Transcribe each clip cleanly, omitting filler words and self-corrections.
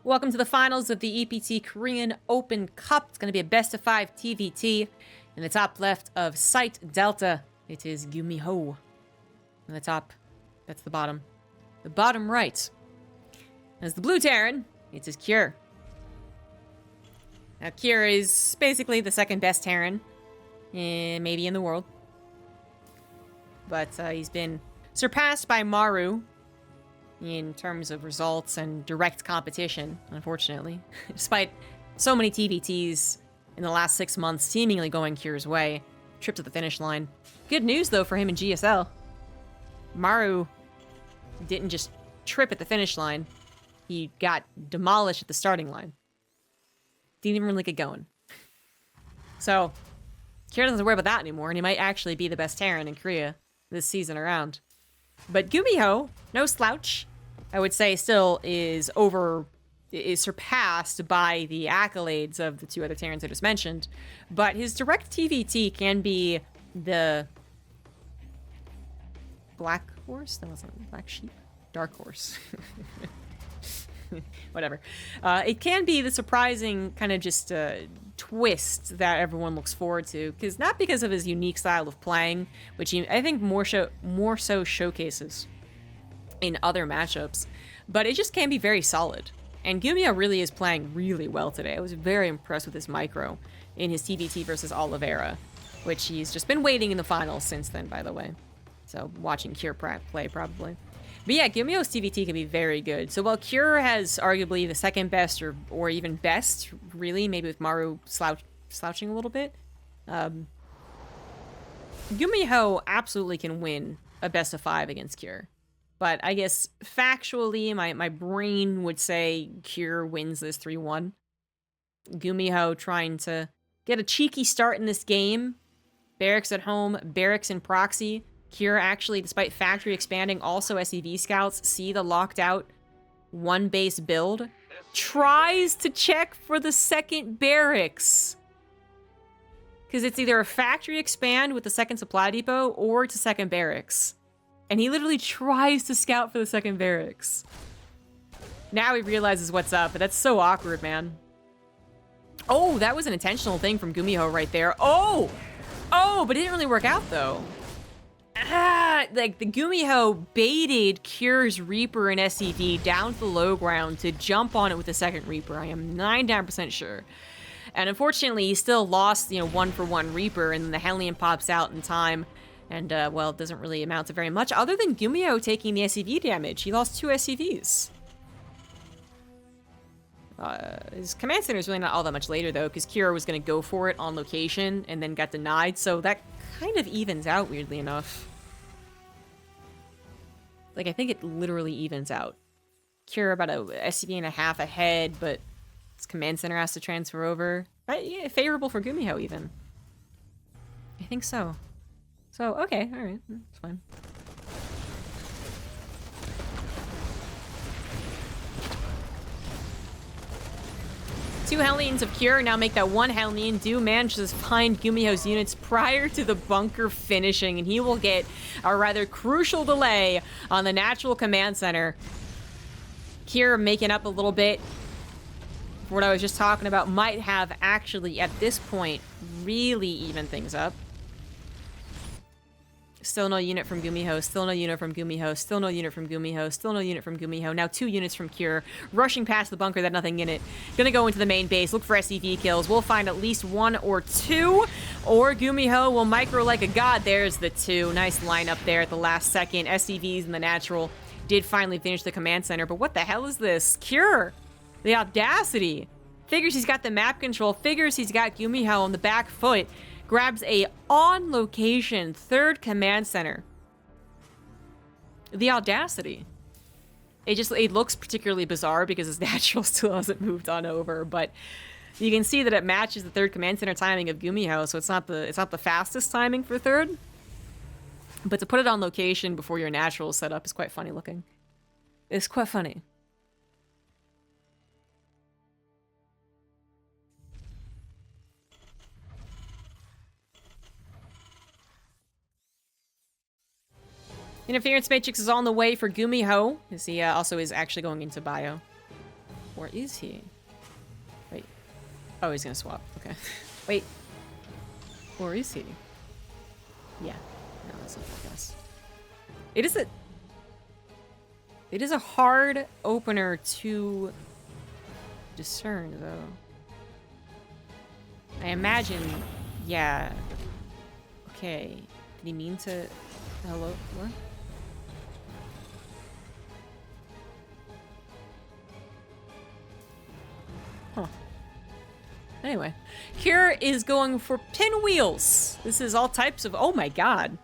Welcome to the finals of the EPT Korean Open Cup. It's going to be a best-of-5 TvT. In the top left of Site Delta, it is GuMiHo. In the top, that's the bottom. The bottom right, as the blue Terran, it is Cure. Now, Cure is basically the second best Terran, maybe in the world. But he's been surpassed by Maru in terms of results and direct competition, unfortunately. Despite so many TvTs in the last 6 months seemingly going Cure's way. Trip to the finish line. Good news, though, for him in GSL. Maru didn't just trip at the finish line. He got demolished at the starting line. Didn't even really get going. So, Cure doesn't worry about that anymore, and he might actually be the best Terran in Korea this season around. But GuMiHo, no slouch, I would say still is surpassed by the accolades of the two other Terrans I just mentioned. But his direct TvT can be the black horse? That wasn't black sheep. Dark horse. Whatever. It can be the surprising kind of just twist that everyone looks forward to, because not because of his unique style of playing, which I think more so showcases in other matchups, but it just can be very solid. And GuMiHo really is playing really well today. I was very impressed with his micro in his TvT versus Oliveira, which he's just been waiting in the finals since then, by the way. So watching Cure play probably. But yeah, GuMiHo's TvT can be very good. So while Cure has arguably the second best or even best, really, maybe with Maru slouching a little bit, GuMiHo absolutely can win a best of 5 against Cure. But I guess factually, my brain would say Cure wins this 3-1. GuMiHo trying to get a cheeky start in this game. Barracks at home, Barracks in proxy. Cure actually, despite factory expanding, also SEV scouts, see the locked out one base build, tries to check for the second barracks. Because it's either a factory expand with the second supply depot or it's a second barracks. And he literally tries to scout for the second barracks. Now he realizes what's up, but that's so awkward, man. Oh, that was an intentional thing from GuMiHo right there. Oh, but it didn't really work out though. Like, the GuMiHo baited Cure's Reaper and SEV down to the low ground to jump on it with the second Reaper. I am 99% sure. And unfortunately, he still lost, 1-for-1 Reaper, and the Hellion pops out in time. And, well, it doesn't really amount to very much, other than GuMiHo taking the SEV damage. He lost 2 SEVs. His command center is really not all that much later, though, because Cure was going to go for it on location and then got denied, so that kind of evens out, weirdly enough. Like, I think it literally evens out. Cure about a SCV and a half ahead, but his command center has to transfer over. Yeah, favorable for GuMiHo, even. I think so. So, okay, alright, that's fine. Two Hellions of Cure now make that one Hellion. Do manage to find GuMiHo's units prior to the bunker finishing, and he will get a rather crucial delay on the natural command center. Cure making up a little bit for what I was just talking about, might have actually, at this point, really even things up. Still no unit from GuMiHo, still no unit from GuMiHo, still no unit from GuMiHo, still no unit from GuMiHo. Now 2 units from Cure, rushing past the bunker that nothing in it. Gonna go into the main base, look for SCV kills. We'll find at least 1 or 2, or GuMiHo will micro like a god. There's the 2. Nice lineup there at the last second. SCVs in the natural did finally finish the command center, but what the hell is this? Cure, the audacity. Figures he's got the map control, figures he's got GuMiHo on the back foot. Grabs a on-location 3rd command center. The audacity. It looks particularly bizarre because his natural still hasn't moved on over, but you can see that it matches the 3rd command center timing of GuMiHo, so it's not the fastest timing for 3rd. But to put it on location before your natural is set up is quite funny looking. It's quite funny. Interference Matrix is on the way for GuMiHo, as he also is actually going into bio. Or is he? Wait. Oh, he's gonna swap. Okay. Wait. Or is he? Yeah. No, that's not my guess. It is a hard opener to discern, though. I imagine, yeah. Okay. Did he mean to... Hello? What? Huh. Anyway. Cure is going for pinwheels. This is all types of... Oh my god.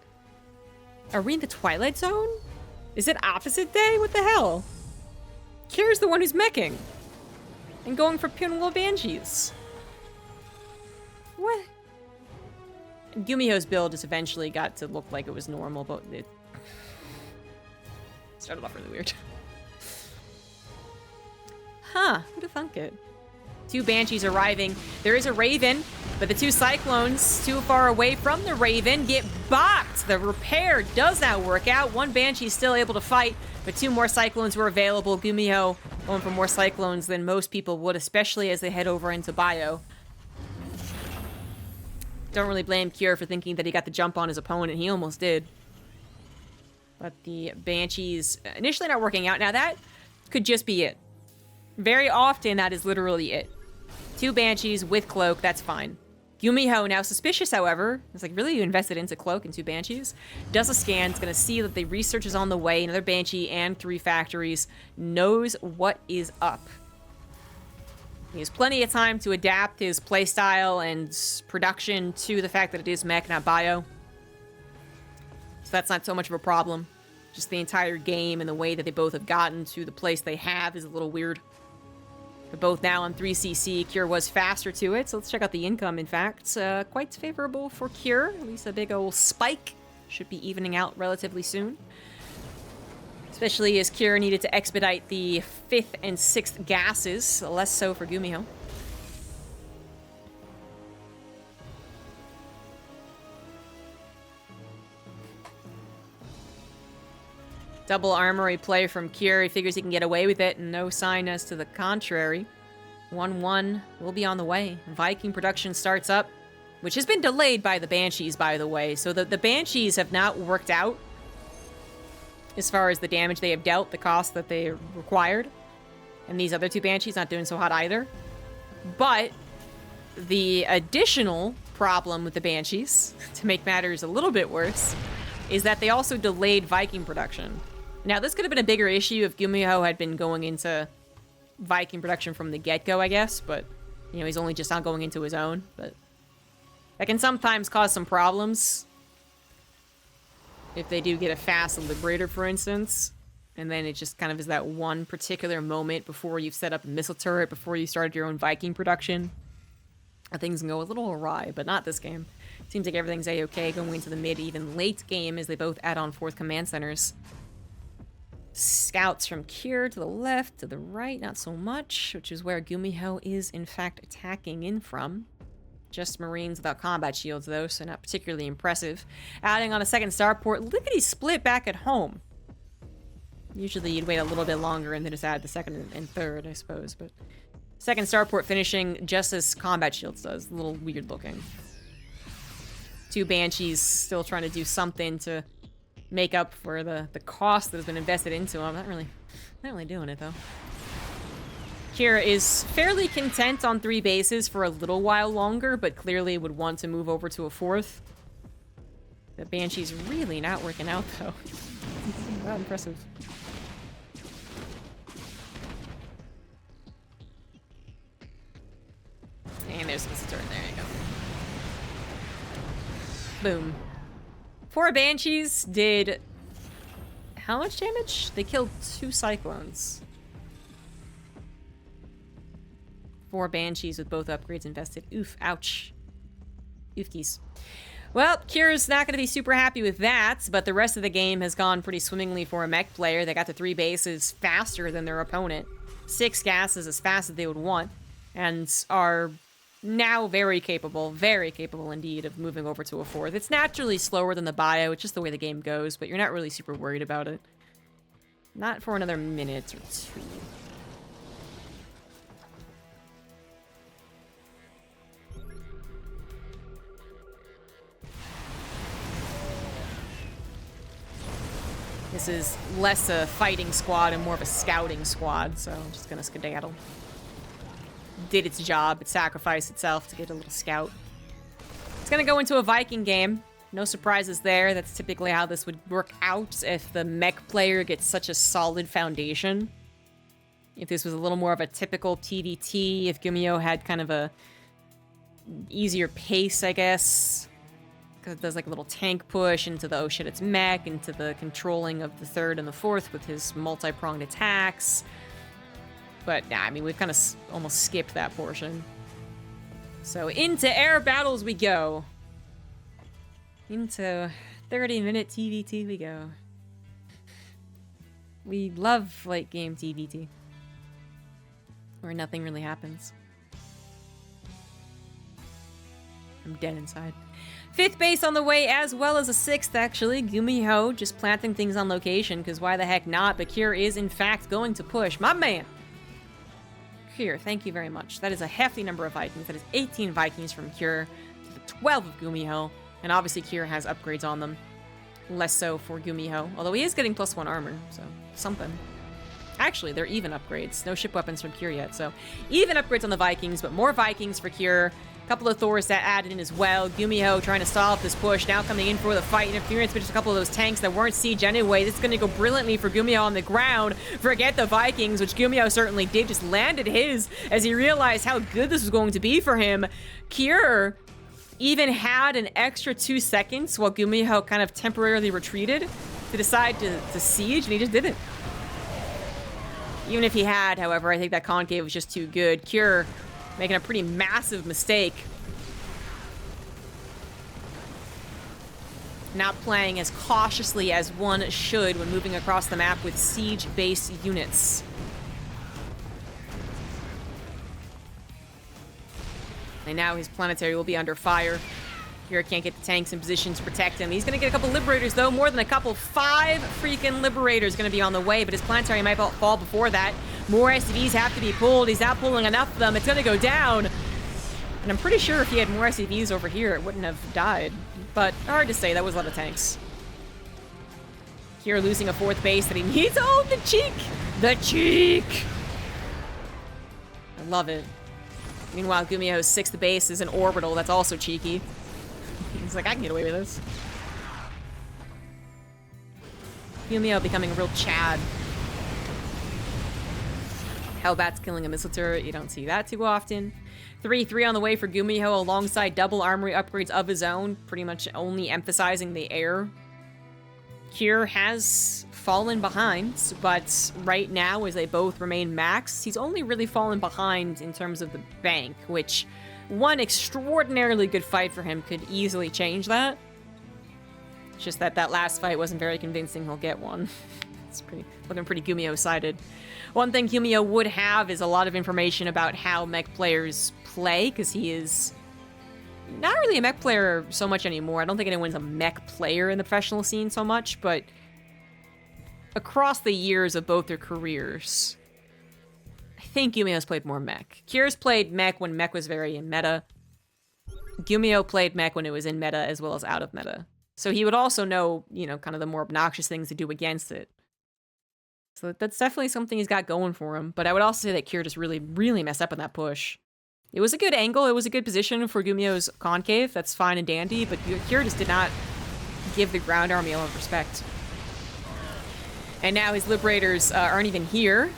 Are we in the Twilight Zone? Is it opposite day? What the hell? Cure's the one who's meching. And going for pinwheel banshees. What? GuMiHo's build just eventually got to look like it was normal, but it started off really weird. Huh, who'd have thunk it? 2 banshees arriving. There is a Raven, but the 2 Cyclones too far away from the Raven get bopped. The repair does not work out. 1 Banshee is still able to fight, but 2 more Cyclones were available. GuMiHo going for more Cyclones than most people would, especially as they head over into Bio. Don't really blame Cure for thinking that he got the jump on his opponent. He almost did. But the Banshees initially not working out. Now that could just be it. Very often that is literally it. 2 Banshees with Cloak, that's fine. GuMiHo now suspicious, however. It's like, really, you invested into Cloak and 2 Banshees? Does a scan, is gonna see that the research is on the way, another Banshee and 3 factories, knows what is up. He has plenty of time to adapt his playstyle and production to the fact that it is mech, not bio. So that's not so much of a problem. Just the entire game and the way that they both have gotten to the place they have is a little weird. They're both now on 3cc. Cure was faster to it, so let's check out the income, in fact. Quite favorable for Cure. At least a big old spike. Should be evening out relatively soon. Especially as Cure needed to expedite the 5th and 6th gases. Less so for GuMiHo. Double armory play from Cure. He figures he can get away with it, and no sign as to the contrary. 1-1 will be on the way. Viking production starts up, which has been delayed by the Banshees, by the way. So the Banshees have not worked out as far as the damage they have dealt, the cost that they required. And these other 2 Banshees not doing so hot either. But the additional problem with the Banshees, to make matters a little bit worse, is that they also delayed Viking production. Now, this could have been a bigger issue if GuMiHo had been going into Viking production from the get-go, I guess, but, you know, he's only just not going into his own, but that can sometimes cause some problems if they do get a fast Liberator, for instance, and then it just kind of is that one particular moment before you've set up a missile turret, before you started your own Viking production. Things can go a little awry, but not this game. Seems like everything's a-okay going into the mid, even late game, as they both add on 4th command centers. Scouts from Cure to the left, to the right, not so much, which is where GuMiHo is, in fact, attacking in from. Just Marines without combat shields, though, so not particularly impressive. Adding on a 2nd starport, lickety split back at home. Usually you'd wait a little bit longer and then just add the 2nd and 3rd, I suppose, but 2nd starport finishing just as combat shields does. A little weird looking. 2 Banshees still trying to do something to make up for the cost that has been invested into them. Not really doing it, though. Kira is fairly content on 3 bases for a little while longer, but clearly would want to move over to a 4th. The Banshee's really not working out, though. Not impressive. And there's the turn. There you go. Boom. 4 Banshees did how much damage? They killed 2 Cyclones. 4 Banshees with both upgrades invested. Oof, ouch. Oofkies. Well, Kira's not going to be super happy with that, but the rest of the game has gone pretty swimmingly for a mech player. They got to 3 bases faster than their opponent. 6 gases as fast as they would want, and are now very capable indeed of moving over to a 4th. It's naturally slower than the bio, it's just the way the game goes, but you're not really super worried about it. Not for another minute or 2. This is less a fighting squad and more of a scouting squad, so I'm just gonna skedaddle. Did its job. It sacrificed itself to get a little scout. It's gonna go into a Viking game. No surprises there. That's typically how this would work out if the mech player gets such a solid foundation. If this was a little more of a typical TvT, if GuMiHo had kind of a easier pace, I guess. Because it does like a little tank push into the oh shit it's mech, into the controlling of the third and the fourth with his multi-pronged attacks. But nah, I mean, we've kind of almost skipped that portion. So into air battles we go. Into 30-minute TvT we go. We love late game TvT. Where nothing really happens. I'm dead inside. 5th base on the way, as well as a 6th, actually. GuMiHo just planting things on location, because why the heck not? But Cure is, in fact, going to push. My man! Cure, thank you very much. That is a hefty number of Vikings. That is 18 Vikings from Cure to the 12 of GuMiHo. And obviously Cure has upgrades on them. Less so for GuMiHo. Although he is getting +1 armor, so something. Actually, they're even upgrades. No ship weapons from Cure yet, so even upgrades on the Vikings, but more Vikings for Cure. A couple of Thors that added in as well. GuMiHo trying to stall this push, now coming in for the fight interference, but just a couple of those tanks that weren't siege anyway. This is going to go brilliantly for GuMiHo on the ground. Forget the Vikings, which GuMiHo certainly did, just landed his as he realized how good this was going to be for him. Cure even had an extra 2 seconds while GuMiHo kind of temporarily retreated to decide to siege, and he just didn't. Even if he had, however, I think that concave was just too good. Cure making a pretty massive mistake. Not playing as cautiously as one should when moving across the map with siege-based units. And now his planetary will be under fire. Cure can't get the tanks in position to protect him. He's going to get a couple Liberators, though. More than a couple. 5 freaking Liberators going to be on the way, but his planetary might fall before that. More SCVs have to be pulled. He's not pulling enough of them. It's going to go down. And I'm pretty sure if he had more SCVs over here, it wouldn't have died. But hard to say. That was a lot of tanks. Cure losing a 4th base that he needs. Oh, the cheek! The cheek! I love it. Meanwhile, GuMiHo's 6th base is an orbital. That's also cheeky. He's like, I can get away with this. GuMiHo becoming a real Chad. Hellbat's killing a missile turret. You don't see that too often. 3-3 on the way for GuMiHo alongside double armory upgrades of his own, pretty much only emphasizing the air. Cure has fallen behind, but right now, as they both remain maxed, he's only really fallen behind in terms of the bank, which one extraordinarily good fight for him could easily change that. It's just that that last fight wasn't very convincing. He'll get one. It's looking pretty GuMiHo-sided. One thing GuMiHo would have is a lot of information about how mech players play, because he is not really a mech player so much anymore. I don't think anyone's a mech player in the professional scene so much, but across the years of both their careers, I think GuMiHo's played more mech. Cure's played mech when mech was very in meta. GuMiHo played mech when it was in meta as well as out of meta. So he would also know, you know, kind of the more obnoxious things to do against it. So that's definitely something he's got going for him. But I would also say that Cure just really, really messed up on that push. It was a good angle. It was a good position for GuMiHo's concave. That's fine and dandy. But Cure just did not give the ground army a lot of respect. And now his Liberators aren't even here.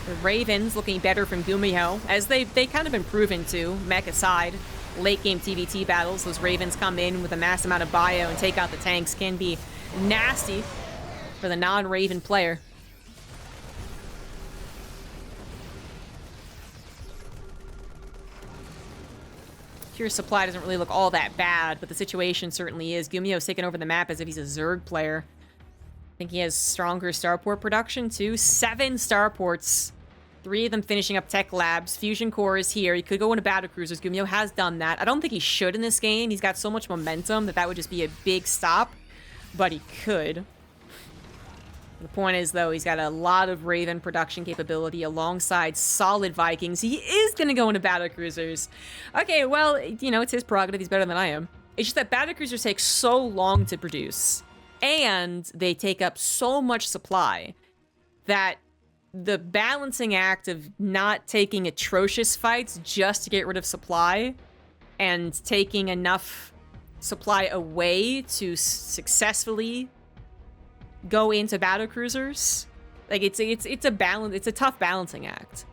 The Ravens looking better from GuMiHo, as they kind of been proven to, mech aside. Late game TvT battles, those Ravens come in with a mass amount of bio and take out the tanks. Can be nasty for the non-Raven player. Cure supply doesn't really look all that bad, but the situation certainly is. GuMiHo's taking over the map as if he's a Zerg player. I think he has stronger starport production, too. 7 starports. 3 of them finishing up tech labs. Fusion core is here. He could go into battle cruisers. GuMiHo has done that. I don't think he should in this game. He's got so much momentum that would just be a big stop. But he could. The point is, though, he's got a lot of Raven production capability alongside solid Vikings. He is going to go into battle cruisers. Okay, well, you know, it's his prerogative. He's better than I am. It's just that battle cruisers take so long to produce. And they take up so much supply that the balancing act of not taking atrocious fights just to get rid of supply and taking enough supply away to successfully go into battlecruisers, like it's a balance. It's a tough balancing act.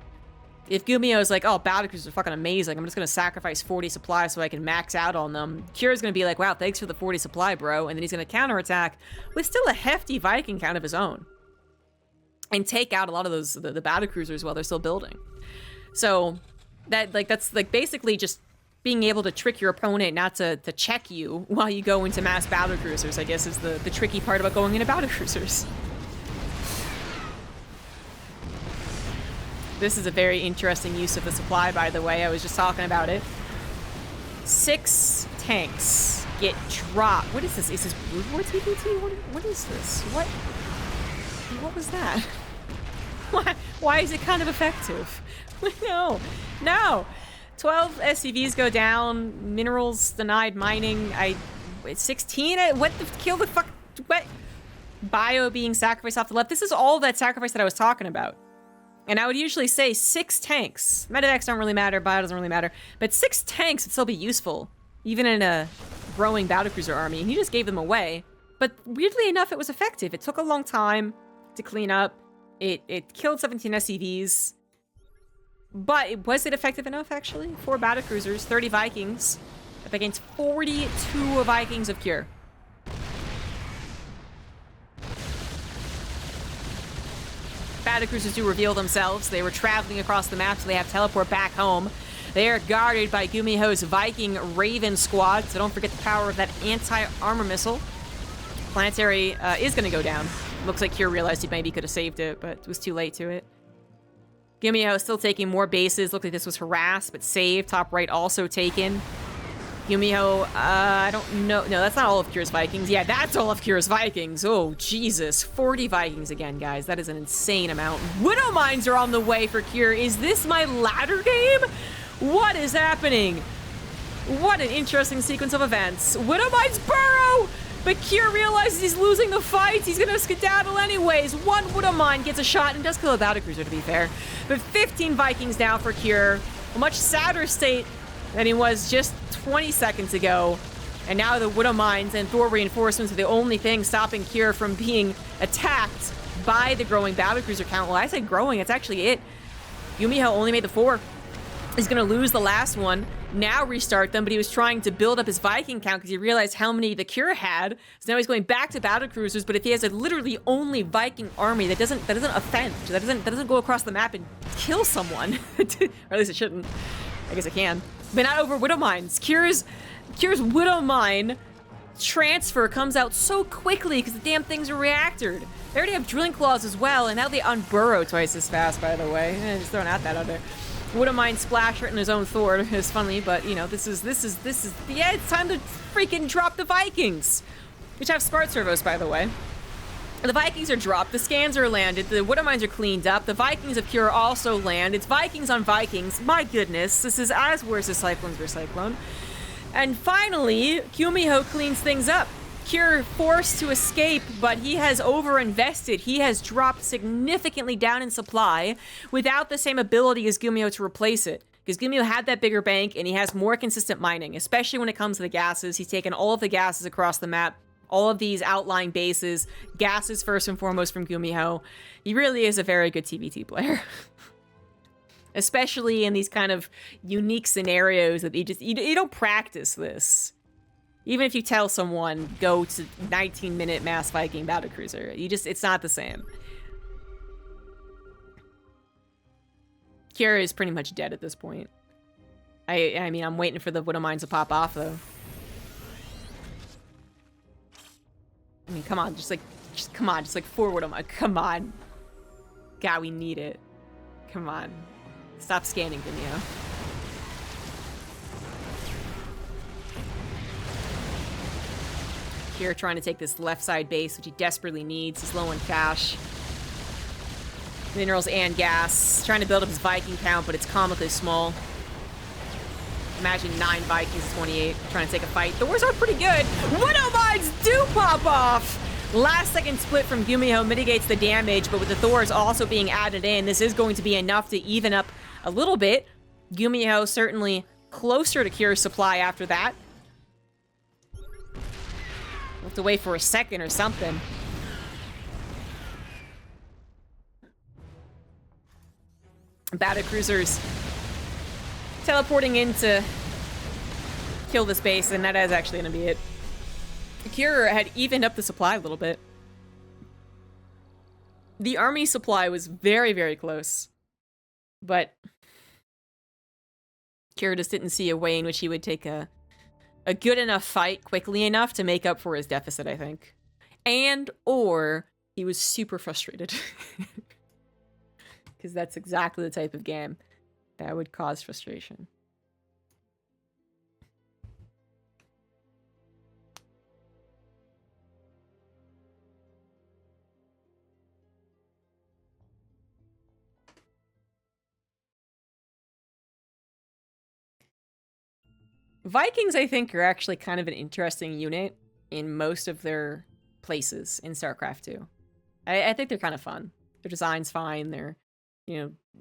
If GuMiHo is like, oh, battlecruisers are fucking amazing, I'm just gonna sacrifice 40 supply so I can max out on them, Kira's gonna be like, wow, thanks for the 40 supply, bro, and then he's gonna counterattack with still a hefty Viking count of his own and take out a lot of those the battlecruisers while they're still building. So that's basically just being able to trick your opponent not to check you while you go into mass battlecruisers, I guess, is the tricky part about going into battlecruisers. This is a very interesting use of the supply, by the way. I was just talking about it. 6 tanks get dropped. What is this? Is this Brood War TvT? What is this? What was that? Why is it kind of effective? No. 12 SCVs go down. Minerals denied mining. 16? What the kill the fuck? What? Bio being sacrificed off the left. This is all that sacrifice that I was talking about. And I would usually say 6 tanks. Medevacs don't really matter, bio doesn't really matter. But 6 tanks would still be useful, even in a growing battlecruiser army. He just gave them away. But weirdly enough, it was effective. It took a long time to clean up. It killed 17 SCVs. But was it effective enough, actually? 4 battlecruisers, 30 Vikings, up against 42 Vikings of Cure. Battlecruisers do reveal themselves. They were traveling across the map, so they have to teleport back home. They are guarded by GuMiHo's Viking Raven squad, so don't forget the power of that anti-armor missile. Planetary is going to go down. Looks like Cure realized he maybe could have saved it, but it was too late to it. GuMiHo is still taking more bases. Looked like this was harassed, but saved. Top right also taken. GuMiHo, I don't know. No, that's not all of Cure's Vikings. Yeah, that's all of Cure's Vikings. Oh, Jesus. 40 Vikings again, guys. That is an insane amount. Widow Mines are on the way for Cure. Is this my ladder game? What is happening? What an interesting sequence of events. Widow Mines burrow! But Cure realizes he's losing the fight. He's gonna skedaddle anyways. 1 Widow Mine gets a shot and does kill a battlecruiser, to be fair. But 15 Vikings down for Cure. A much sadder state than he was just 20 seconds ago. And now the Widow Mines and Thor reinforcements are the only thing stopping Cure from being attacked by the growing battlecruiser count. Well, I said growing, it's actually it. GuMiHo only made the 4. He's gonna lose the last one, now restart them, but he was trying to build up his Viking count because he realized how many the Cure had. So now he's going back to battlecruisers, but if he has a literally only Viking army that doesn't offend, that doesn't go across the map and kill someone, or at least it shouldn't. I guess it can. But not over Widow Mines. Cure's Widow Mine transfer comes out so quickly because the damn things are reactored. They already have drilling claws as well, and now they unburrow twice as fast, by the way. Just throwing out that out there. Widow Mine splash right in his own Thor is funny, but you know, this is yeah, it's time to freaking drop the Vikings, which have smart servos, by the way. The Vikings are dropped, the scans are landed, the Widow Mines are cleaned up, the Vikings of Cure also land. It's Vikings on Vikings. My goodness, this is as worse as Cyclones vs. Cyclone. And finally, GuMiHo cleans things up. Cure forced to escape, but he has overinvested. He has dropped significantly down in supply without the same ability as GuMiHo to replace it. Because GuMiHo had that bigger bank and he has more consistent mining, especially when it comes to the gases. He's taken all of the gases across the map, all of these outlying bases, gases first and foremost from GuMiHo. He really is a very good TvT player. Especially in these kind of unique scenarios that you don't practice this. Even if you tell someone, go to 19-minute mass Viking battlecruiser, it's not the same. Cure is pretty much dead at this point. I mean, I'm waiting for the Widow Mines to pop off, though. I mean, come on, just like 4 Widow Mines. Come on. God, we need it. Come on. Stop scanning, GuMiHo. Here trying to take this left side base, which he desperately needs. He's low on cash. Minerals and gas. Trying to build up his Viking count, but it's comically small. Imagine 9 Vikings at 28 trying to take a fight. The wars are pretty good. Widow Mines do pop off! Last second split from GuMiHo mitigates the damage, but with the Thors also being added in, this is going to be enough to even up a little bit. GuMiHo certainly closer to Cure's supply after that. We'll have to wait for a second or something. Battlecruisers teleporting in to kill this base, and that is actually going to be it. Cure had evened up the supply a little bit. The army supply was very, very close. But Cure just didn't see a way in which he would take a good enough fight quickly enough to make up for his deficit, I think. And, or, he was super frustrated. Because that's exactly the type of game that would cause frustration. Vikings, I think, are actually kind of an interesting unit in most of their places in StarCraft 2. I think they're kind of fun. Their design's fine. Their,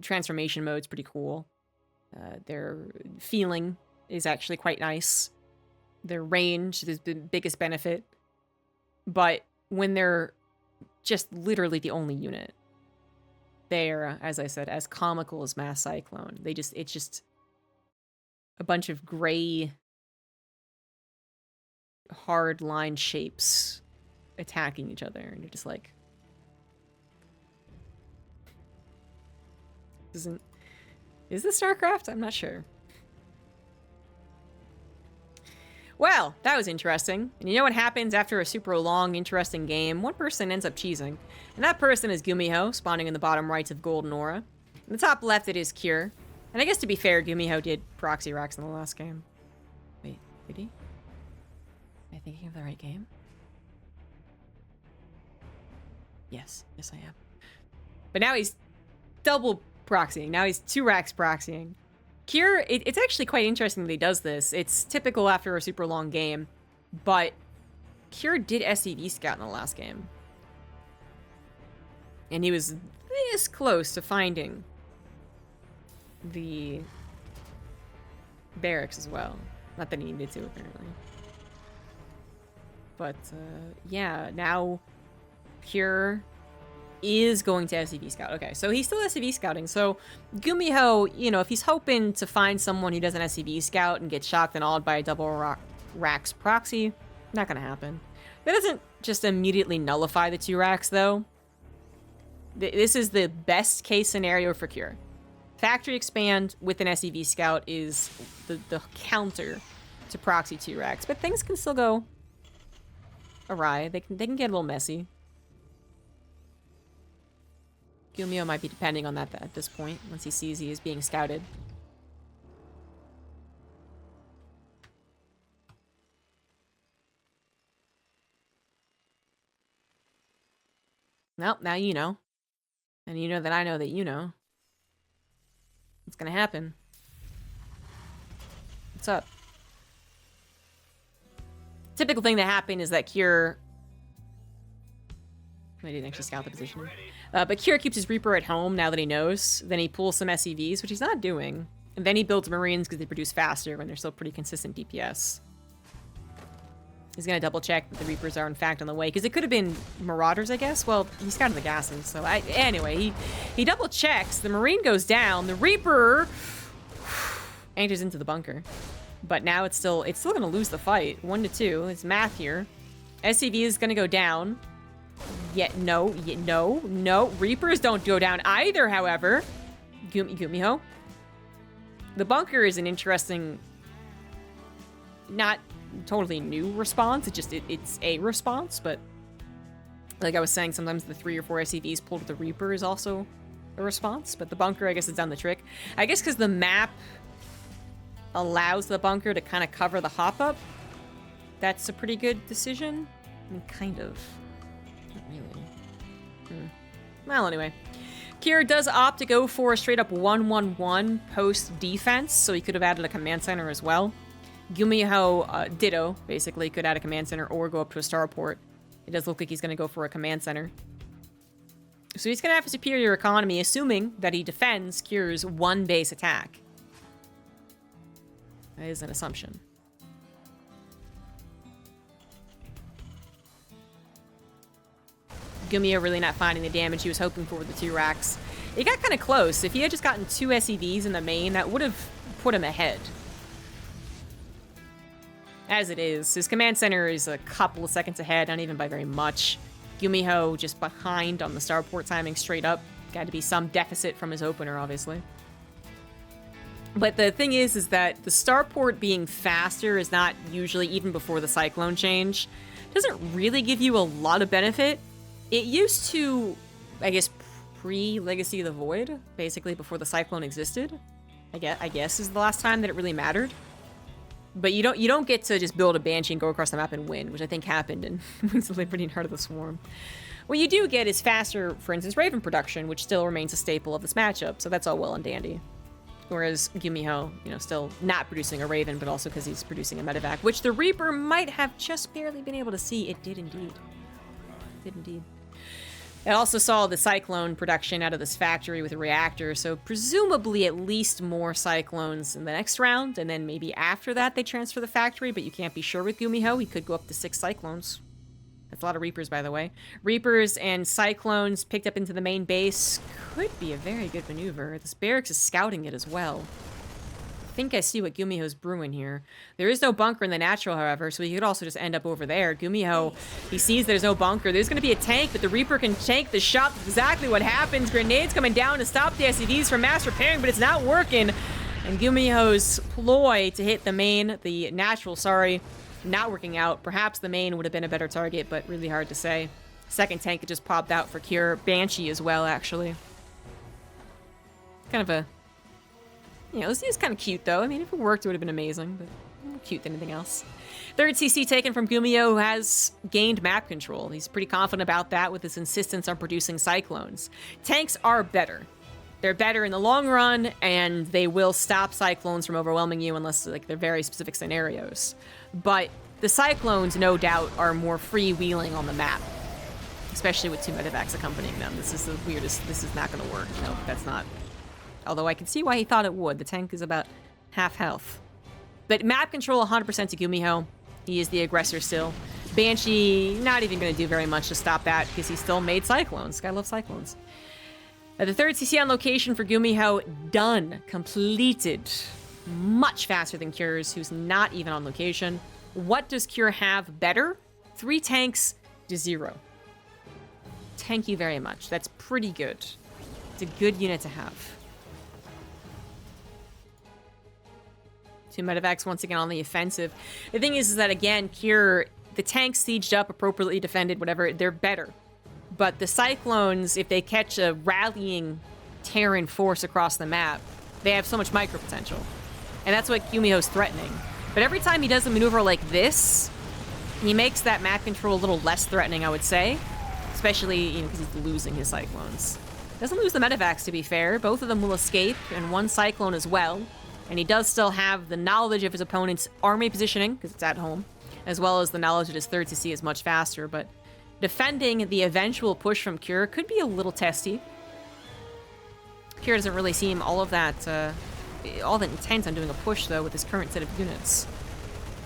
transformation mode's pretty cool. Their feeling is actually quite nice. Their range is the biggest benefit. But when they're just literally the only unit, they're, as I said, as comical as Mass Cyclone. It's just a bunch of gray, hard line shapes attacking each other, and you're just like, is this StarCraft? I'm not sure. Well, that was interesting. And you know what happens after a super long, interesting game? One person ends up cheesing. And that person is GuMiHo, spawning in the bottom right of Golden Aura. In the top left, it is Cure. And I guess to be fair, GuMiHo did proxy racks in the last game. Wait, did he? Am I thinking of the right game? Yes, I am. But now he's double proxying. Now he's 2 racks proxying. Cure, it's actually quite interesting that he does this. It's typical after a super long game, but Cure did SCV scout in the last game. And he was this close to finding the barracks as well. Not that he needed to, apparently. But, yeah, now Cure is going to SCV scout. Okay, so he's still SCV scouting. So GuMiHo, if he's hoping to find someone who doesn't SCV scout and get shocked and awed by a double racks proxy, not gonna happen. That doesn't just immediately nullify the 2 racks, though. This is the best case scenario for Cure. Factory expand with an SCV scout is the counter to proxy 2 racks, but things can still go awry. They can get a little messy. GuMiHo might be depending on that at this point, once he sees he is being scouted. Well, now you know. And you know that I know that you know. What's gonna happen? What's up? Typical thing that happened is that Cure... I didn't actually scout the position. But Cure keeps his Reaper at home now that he knows. Then he pulls some SCVs, which he's not doing. And then he builds Marines because they produce faster when they're still pretty consistent DPS. He's going to double check that the Reapers are in fact on the way. Because it could have been Marauders, I guess. Well, he scouted the gases. So anyway, he double checks. The Marine goes down. The Reaper enters into the bunker. But now it's still going to lose the fight. 1-2. It's math here. SCV is going to go down. No. Reapers don't go down either, however. GuMiHo. The bunker is an interesting, not totally new response. It's a response, but like I was saying, sometimes the 3 or 4 SCVs pulled with the Reaper is also a response. But the bunker, I guess, has done the trick. I guess because the map allows the bunker to kind of cover the hop-up. That's a pretty good decision. I mean, kind of. Really. Well, anyway. Cure does opt to go for a straight-up 1-1-1 post-defense, so he could have added a command center as well. GuMiHo, ditto, basically, could add a command center or go up to a starport It does look like he's going to go for a command center. So he's going to have a superior economy, assuming that he defends Cure's one base attack. That is an assumption. GuMiHo really not finding the damage he was hoping for with the 2 racks. It got kind of close. If he had just gotten 2 SEVs in the main, that would have put him ahead. As it is, his command center is a couple of seconds ahead, not even by very much. GuMiHo just behind on the starport timing straight up. Got to be some deficit from his opener, obviously. But the thing is that the starport being faster is not usually, even before the cyclone change, doesn't really give you a lot of benefit. It used to, I guess, pre-Legacy of the Void, basically before the cyclone existed. I guess is the last time that it really mattered. But you don't get to just build a Banshee and go across the map and win, which I think happened in Wings of Liberty and Heart of the Swarm. What you do get is faster, for instance, Raven production, which still remains a staple of this matchup, so that's all well and dandy. Whereas GuMiHo, still not producing a Raven, but also because he's producing a medevac, which the Reaper might have just barely been able to see. It did indeed. It did indeed. It also saw the Cyclone production out of this factory with a reactor, so presumably at least more Cyclones in the next round, and then maybe after that they transfer the factory, but you can't be sure with GuMiHo. He could go up to 6 Cyclones. That's a lot of Reapers, by the way. Reapers and Cyclones picked up into the main base could be a very good maneuver. This barracks is scouting it as well. I think I see what GuMiHo's brewing here. There is no bunker in the natural, however, so he could also just end up over there. GuMiHo, he sees there's no bunker. There's going to be a tank, but the Reaper can tank the shot. That's exactly what happens. Grenades coming down to stop the SCVs from mass repairing, but it's not working. And GuMiHo's ploy to hit the main, the natural, sorry, not working out. Perhaps the main would have been a better target, but really hard to say. Second tank that just popped out for Cure. Banshee as well, actually. Kind of a... this is kind of cute, though. I mean, if it worked, it would have been amazing, but more cute than anything else. Third CC taken from GuMiHo, who has gained map control. He's pretty confident about that with his insistence on producing Cyclones. Tanks are better. They're better in the long run, and they will stop Cyclones from overwhelming you unless, they're very specific scenarios. But the Cyclones, no doubt, are more freewheeling on the map, especially with 2 medevacs accompanying them. This is the weirdest. This is not going to work. No, that's not... Although I can see why he thought it would. The tank is about half health. But map control 100% to GuMiHo. He is the aggressor still. Banshee, not even going to do very much to stop that because he still made Cyclones. Guy loves Cyclones. The third CC on location for GuMiHo, done. Completed. Much faster than Cure's, who's not even on location. What does Cure have better? 3 tanks to 0. Thank you very much. That's pretty good. It's a good unit to have. 2 medevacs once again on the offensive. The thing is that, again, Cure, the tanks sieged up, appropriately defended, whatever, they're better. But the Cyclones, if they catch a rallying Terran force across the map, they have so much micro potential. And that's what GuMiHo's threatening. But every time he does a maneuver like this, he makes that map control a little less threatening, I would say. Especially, because he's losing his Cyclones. Doesn't lose the medevacs, to be fair. Both of them will escape, and 1 Cyclone as well. And he does still have the knowledge of his opponent's army positioning, because it's at home, as well as the knowledge that his third CC is much faster, but defending the eventual push from Cure could be a little testy. Cure doesn't really seem all that intent on doing a push, though, with his current set of units.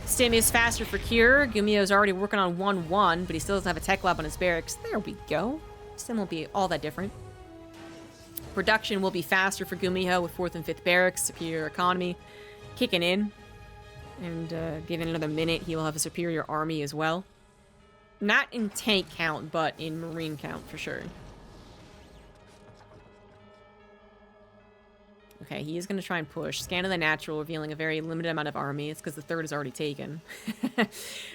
Stim is faster for Cure. GuMiHo's already working on 1-1, but he still doesn't have a tech lab on his barracks. There we go. Stim won't be all that different. Production will be faster for GuMiHo with 4th and 5th barracks, superior economy kicking in. And given another minute, he will have a superior army as well. Not in tank count, but in marine count for sure. Okay, he is going to try and push. Scan of the natural, revealing a very limited amount of army. It's because the third is already taken.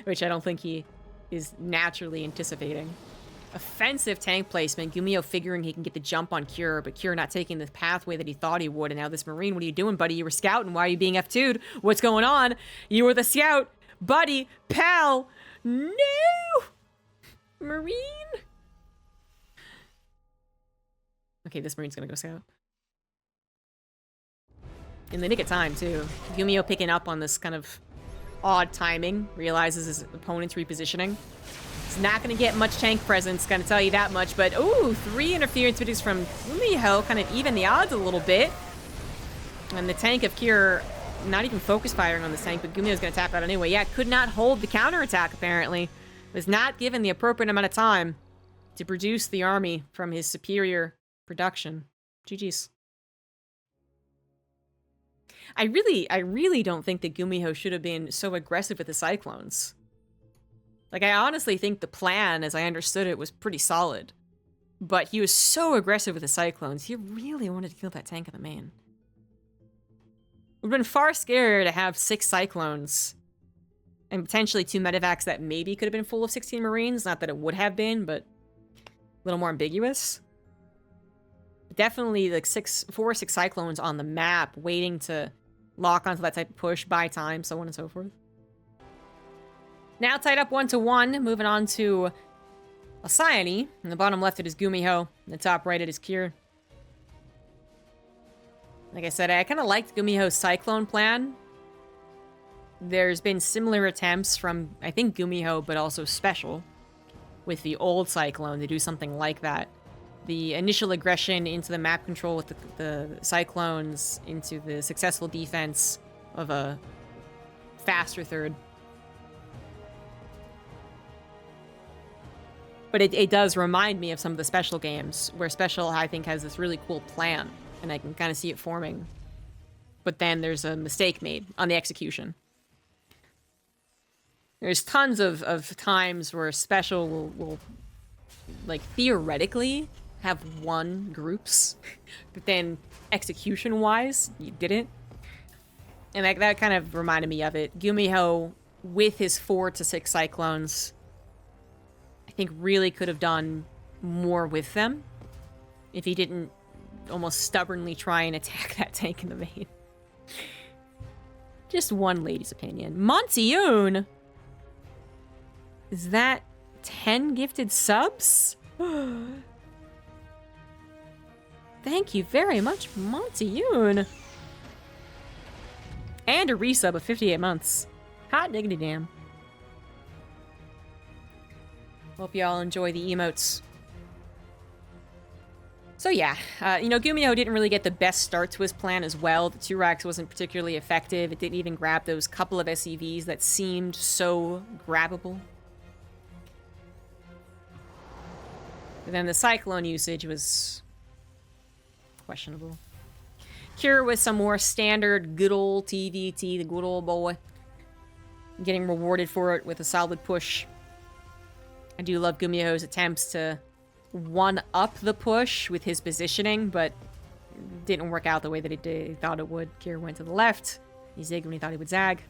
Which I don't think he is naturally anticipating. Offensive tank placement. GuMiHo figuring he can get the jump on Cure, but Cure not taking the pathway that he thought he would. And now this Marine, what are you doing, buddy? You were scouting. Why are you being F2'd? What's going on? You were the scout. Buddy. Pal. No! Marine? Okay, this Marine's gonna go scout. In the nick of time, too. GuMiHo picking up on this kind of odd timing. Realizes his opponent's repositioning. It's not going to get much tank presence, gonna tell you that much. But, ooh, 3 interference videos from GuMiHo kind of even the odds a little bit. And the tank of Cure not even focus firing on this tank, but GuMiHo's going to tap out anyway. Yeah, could not hold the counterattack, apparently. Was not given the appropriate amount of time to produce the army from his superior production. GG's. I really don't think that GuMiHo should have been so aggressive with the Cyclones. Like, I honestly think the plan, as I understood it, was pretty solid. But he was so aggressive with the Cyclones, he really wanted to kill that tank in the main. Would have been far scarier to have 6 Cyclones and potentially 2 medevacs that maybe could have been full of 16 Marines. Not that it would have been, but a little more ambiguous. Definitely like 4 or 6 Cyclones on the map waiting to lock onto that type of push, buy time, so on and so forth. Now tied up 1-1, moving on to Alcyone. In the bottom left, it is GuMiHo. In the top right, it is Cure. Like I said, I kind of liked GuMiHo's Cyclone plan. There's been similar attempts from, I think, GuMiHo, but also Special, with the old Cyclone to do something like that. The initial aggression into the map control with the Cyclones into the successful defense of a faster third. But it does remind me of some of the Special games, where Special, I think, has this really cool plan, and I can kind of see it forming. But then there's a mistake made on the execution. There's tons of times where Special will like, theoretically have won groups, but then execution-wise, you didn't. And that kind of reminded me of it. GuMiHo, with his 4 to 6 Cyclones, I think really could have done more with them if he didn't almost stubbornly try and attack that tank in the main. Just one lady's opinion. Montione! Is that 10 gifted subs? Thank you very much, Montione. And a resub of 58 months. Hot diggity damn. Hope y'all enjoy the emotes. So yeah, you know, GuMiHo didn't really get the best start to his plan as well. The 2-Rax wasn't particularly effective. It didn't even grab those couple of SCVs that seemed so grabbable. But then the Cyclone usage was questionable. Cure with some more standard good old TvT, the good old boy. Getting rewarded for it with a solid push. I do love GuMiHo's attempts to one-up the push with his positioning, but didn't work out the way that he thought it would. Cure went to the left. He zigged when he thought he would zag.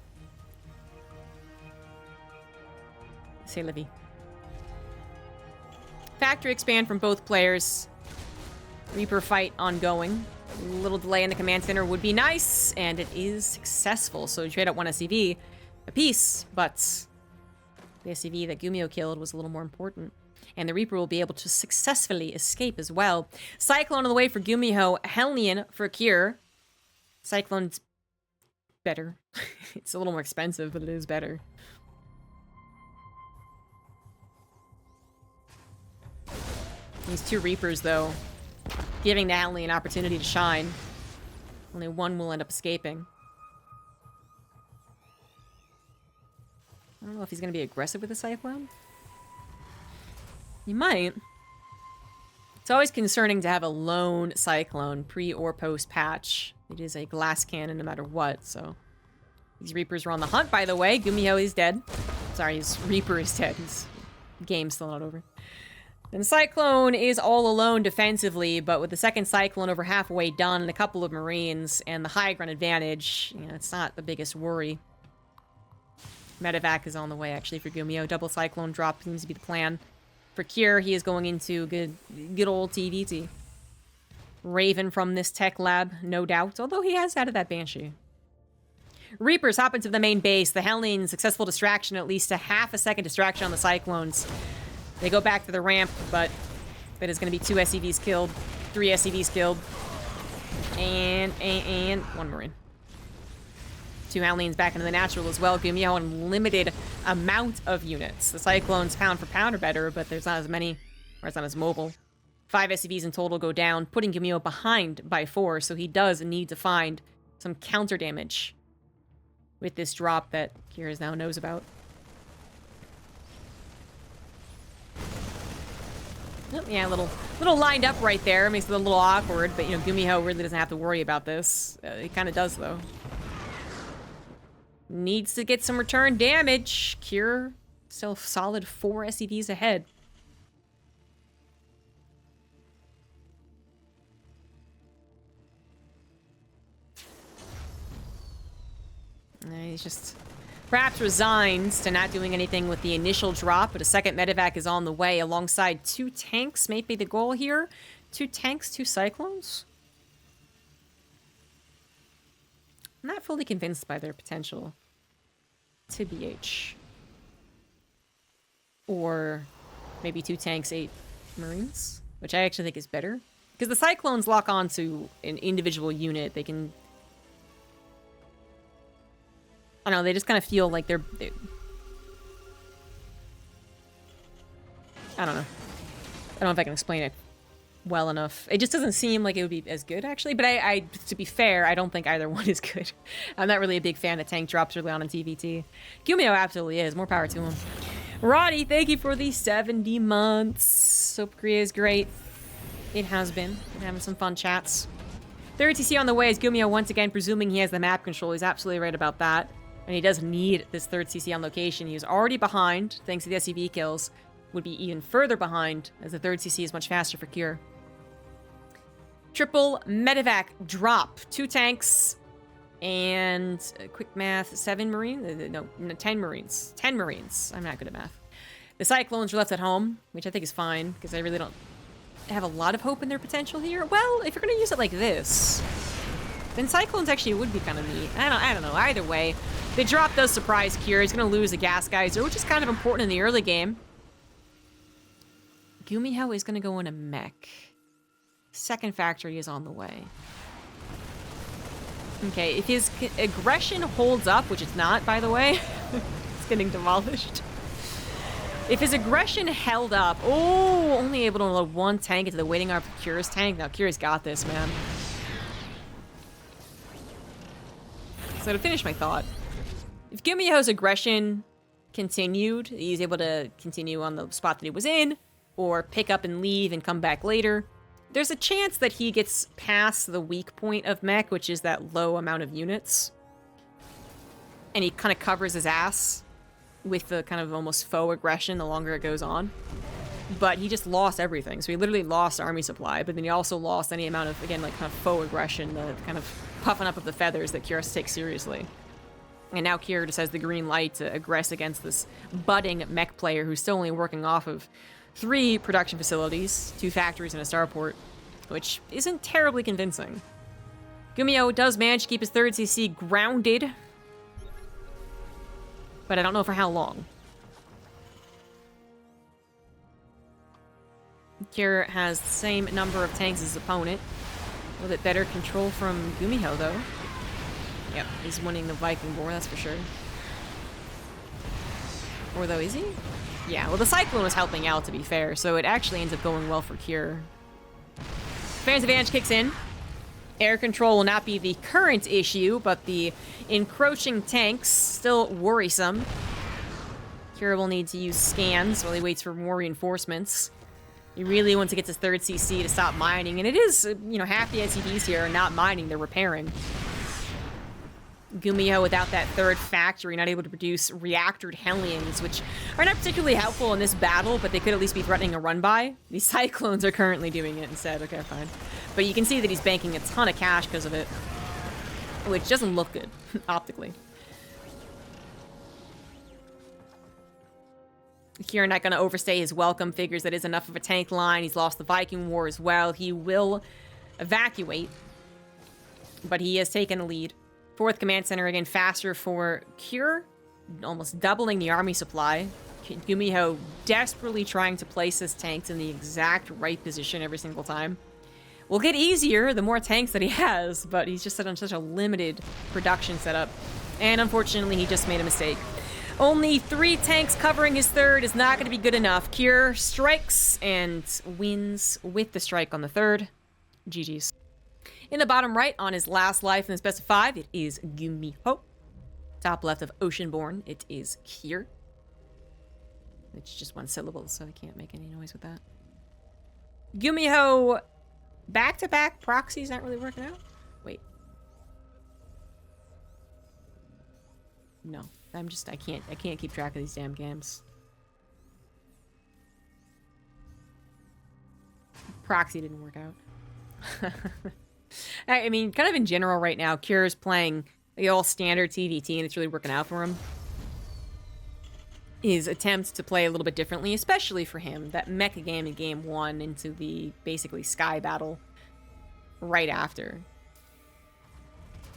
Say Livy. Factory expand from both players. Reaper fight ongoing. A little delay in the command center would be nice, and it is successful. So you trade out 1 SCV apiece, but the SCV that GuMiHo killed was a little more important. And the Reaper will be able to successfully escape as well. Cyclone on the way for GuMiHo. Hellion for Cure. Cyclone's better. It's a little more expensive, but it is better. These 2 Reapers, though, giving the Hellion an opportunity to shine. Only one will end up escaping. I don't know if he's going to be aggressive with the Cyclone. He might. It's always concerning to have a lone Cyclone pre or post patch. It is a glass cannon no matter what, so. These Reapers are on the hunt, by the way. GuMiHo is dead. Sorry, his Reaper is dead. His game's still not over. And Cyclone is all alone defensively, but with the second Cyclone over halfway done and a couple of Marines and the high ground advantage, you know, it's not the biggest worry. Medevac is on the way, actually, for GuMiHo. Double Cyclone drop seems to be the plan. For Cure, he is going into good old TvT. Raven from this tech lab, no doubt, although he has added that Banshee. Reapers hop into the main base. The Hellion, successful distraction, at least a half a second distraction on the Cyclones. They go back to the ramp, but that is going to be 2 SCVs killed, 3 SCVs killed, and 1 Marine. 2 Hellions back into the natural as well. GuMiHo unlimited amount of units. The Cyclones pound for pound are better, but there's not as many, or it's not as mobile. 5 SCVs in total go down, putting GuMiHo behind by 4, so he does need to find some counter damage with this drop that Kira now knows about. Oh, yeah, a little lined up right there. Makes it a little awkward, but, you know, GuMiHo really doesn't have to worry about this. He kind of does, though. Needs to get some return damage. Cure, still solid 4 SCVs ahead. He's just perhaps resigned to not doing anything with the initial drop, but a second medevac is on the way alongside 2 tanks. May be the goal here. 2 tanks, 2 Cyclones. I'm not fully convinced by their potential. TbH. Or maybe 2 tanks, 8 Marines, which I actually think is better. Because the Cyclones lock onto an individual unit. They can... I don't know, they just kind of feel like they're... I don't know. I don't know if I can explain it well enough. It just doesn't seem like it would be as good, actually. But to be fair, I don't think either one is good. I'm not really a big fan of tank drops early on in TvT. GuMiHo absolutely is. More power to him. Roddy, thank you for the 70 months. Hope Korea is great. It has been. Been having some fun chats. 3rd TC on the way is GuMiHo once again, presuming he has the map control. He's absolutely right about that. And he does need this 3rd CC on location. He was already behind, thanks to the SCV kills. Would be even further behind, as the 3rd CC is much faster for Cure. Triple medevac drop. 2 tanks. And, quick math, 7 Marines? No, 10 Marines. 10 Marines. I'm not good at math. The Cyclones are left at home, which I think is fine, because I really don't have a lot of hope in their potential here. Well, if you're going to use it like this, then Cyclones actually would be kind of neat. I don't know. Either way, the drop does surprise Cure. He's going to lose a gas geyser, which is kind of important in the early game. GuMiHo is going to go in a mech. Second factory is on the way. Okay, if his aggression holds up, which it's not, by the way, it's getting demolished. If his aggression held up, oh, only able to load 1 tank into the waiting arm for Cure's tank. Now, Cure's got this, man. So to finish my thought, if GuMiHo's aggression continued, he's able to continue on the spot that he was in, or pick up and leave and come back later, there's a chance that he gets past the weak point of mech, which is that low amount of units. And he kind of covers his ass with the kind of almost faux aggression the longer it goes on. But he just lost everything. So he literally lost army supply, but then he also lost any amount of, again, like kind of faux aggression, the kind of puffing up of the feathers that Kira takes seriously. And now Kira just has the green light to aggress against this budding mech player who's still only working off of 3 production facilities, 2 factories and a starport, which isn't terribly convincing. GuMiHo does manage to keep his 3rd CC grounded, but I don't know for how long. Kira has the same number of tanks as his opponent. A little bit better control from GuMiHo, though. Yep, he's winning the Viking War, that's for sure. Or though, is he? Yeah, well, the Cyclone was helping out, to be fair, so it actually ends up going well for Cure. Fans advantage kicks in. Air control will not be the current issue, but the encroaching tanks still worrisome. Cure will need to use scans while he waits for more reinforcements. He really wants to get his 3rd CC to stop mining, and it is, you know, half the SCVs here are not mining, they're repairing. GuMiHo without that 3rd factory, not able to produce reactored Hellions, which are not particularly helpful in this battle, but they could at least be threatening a run-by. These Cyclones are currently doing it instead. Okay, fine. But you can see that he's banking a ton of cash because of it, which doesn't look good, optically. Kieran not going to overstay his welcome, figures that is enough of a tank line. He's lost the Viking War as well. He will evacuate, but he has taken a lead. 4th Command Center, again, faster for Cure, almost doubling the army supply. GuMiHo desperately trying to place his tanks in the exact right position every single time. Will get easier the more tanks that he has, but he's just set on such a limited production setup. And unfortunately, he just made a mistake. Only 3 tanks covering his third is not going to be good enough. Cure strikes and wins with the strike on the third. GG's. In the bottom right, on his last life in this best of 5, it is GuMiHo. Top left of Oceanborn, it is Cure. It's just one syllable, so I can't make any noise with that. GuMiHo, back-to-back proxies aren't really working out. Wait. No, I can't keep track of these damn games. Proxy didn't work out. I mean, kind of in general right now, Cure is playing the all standard TvT and it's really working out for him. His attempt to play a little bit differently, especially for him, that mecha game in game 1 into the basically sky battle right after.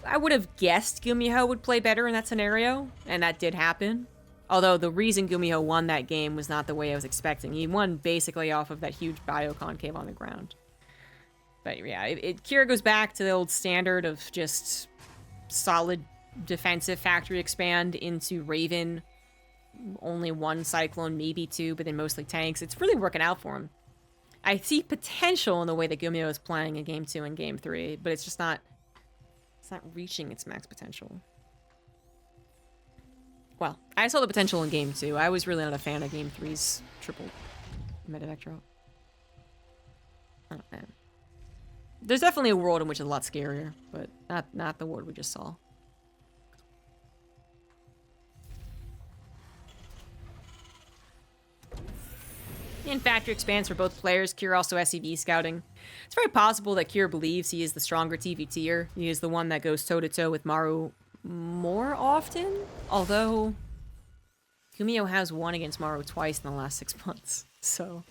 I would have guessed GuMiHo would play better in that scenario, and that did happen. Although the reason GuMiHo won that game was not the way I was expecting. He won basically off of that huge bioconcave on the ground. But yeah, Kira goes back to the old standard of just solid defensive factory expand into Raven. Only 1 Cyclone, maybe 2, but then mostly tanks. It's really working out for him. I see potential in the way that GuMiHo is playing in Game 2 and Game 3, but it's just not... It's not reaching its max potential. Well, I saw the potential in Game 2. I was really not a fan of Game 3's triple medevac drop. Oh, man. There's definitely a world in which it's a lot scarier, but not the world we just saw. In factory expands for both players, Cure also SCV scouting. It's very possible that Cure believes he is the stronger TvTer. He is the one that goes toe-to-toe with Maru more often, although GuMiHo has won against Maru twice in the last 6 months, so...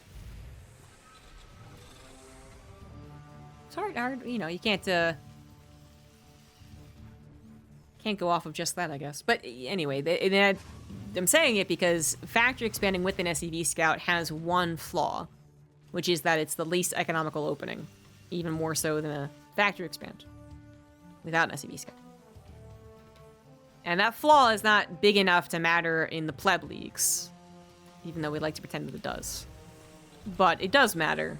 It's hard, you know, you can't go off of just that, I guess. But anyway, I'm saying it because factory expanding with an SCV scout has one flaw, which is that it's the least economical opening, even more so than a factory expand without an SCV scout. And that flaw is not big enough to matter in the pleb leagues, even though we like to pretend that it does. But it does matter